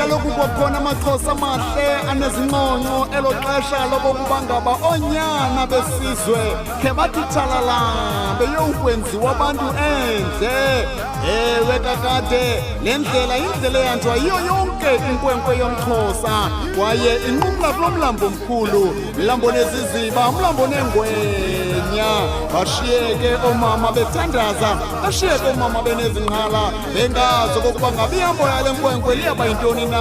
Kaloku kwakhona amaXhosa amahle anezinqonqo elo xesha lokokuba ngaba oonyana besizwe khe bathi thalala beyokwenziwa abantu endle. Ewe kakade le ndlela yindlela eyanjwa yiyo yonke inkwenkwe yomXhosa kwaye inqumla kulo mlambo mkhulu, mlambo neziziba, mlambo neengwenya. Bashiyeke oomama bethandaza, bashiyeke oomama benezingqala bengazi okokuba ngaba ihambo yale nkwenkwe liyaba yintoni na.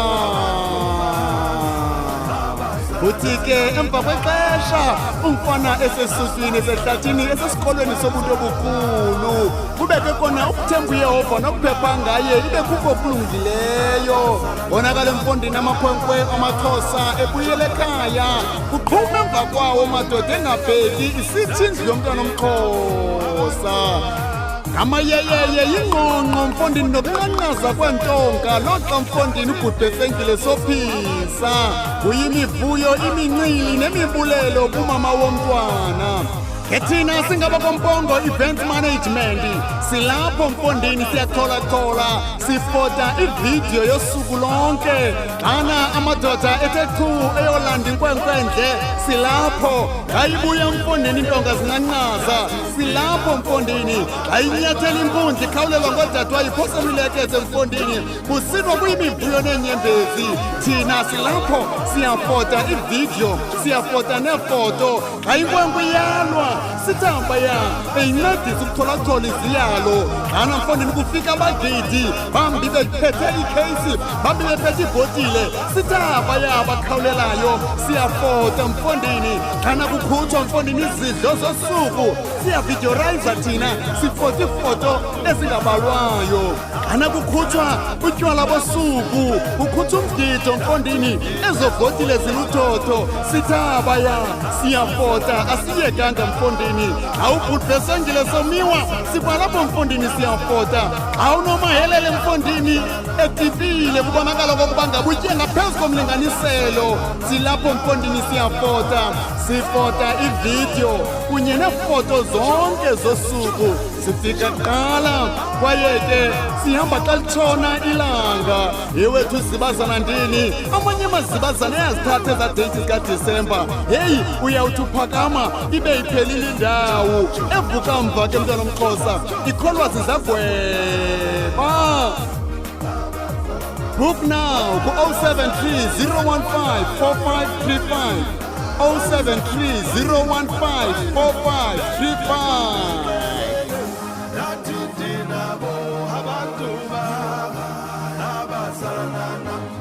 Uthi ke emva kwexesha umfana esesuswini esehlathini esesikolweni sobuntu obukhulu kubeke khona ukuthemba uYehova nokuphepha ngaye ibe kukho kulungileyo. Bonakala emfondini amakhwenkwe amaXhosa ebuyele ekhaya kuqhuma emva kwawo madoda engabheki isithi indlu yomntwana omXhosa. Ngamayeyeye yingqongqo mfondini nokunqanqaza kwentonga loxa mfondini ubhuti esengile sophisa kuyimivuyo imincili nemibulelo kumama womntwana. Thina singaba kompongo event management silapho mfondini siyachola sifota ivideo yosuku lonke. Xana amadoda ethe chu eyolanda inkwenkwentle silapho. Ayibuya mfondini intonga zinqanqaza silapho mfondini. Ayinyathela impunzi khawulelwa ngodadwa yiphosemilekeze mfondini kusinwa kuyimivuyo neenyembezi. Thina silapho siyafota ivideo siyafota nefoto. Xa inkwenkwe iyalwa sithamba ya beyincedisa ukuthola iziyalo. Xana mfondini kufika abagidi bambi bephethe ikheyisi bambi bephethe ibhotile sithamba ya bakhawulelayo siyafota mfondini. Xana kukhutshwa mfondini izidlo zosuku siyavideorayiza thina sifota ifoto ezingabalwayo. Xana kukhutshwa utywala bosuku kukhutshwa umgido mfondini ezo bhotile ziluthotho sithamba ya siyafota asiyekanga mfondini. Xa ubhuti besengile somiwa sikwalapho mfondini siyafota. Xa unomahelele mfondini etifile kubonakala kokuba ngaba utye ngaphezu komlinganiselo silapho mfondini siyafota. Sifota ivideo kunye neefoto zonke zosuku. Sifika kuqala kwaye ke sihamba xa litshona ilanga. Yewethu zibazana ndini amanye amazibazana ayazithatha eza date zikaDisemba. Heyi uyawuthi uphakama ibe iphelile indawo evuka mva ke mntwana omXhosa ikholwa zizagweba. Book now ku 073 015 4535 073 015 4535.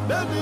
Baby,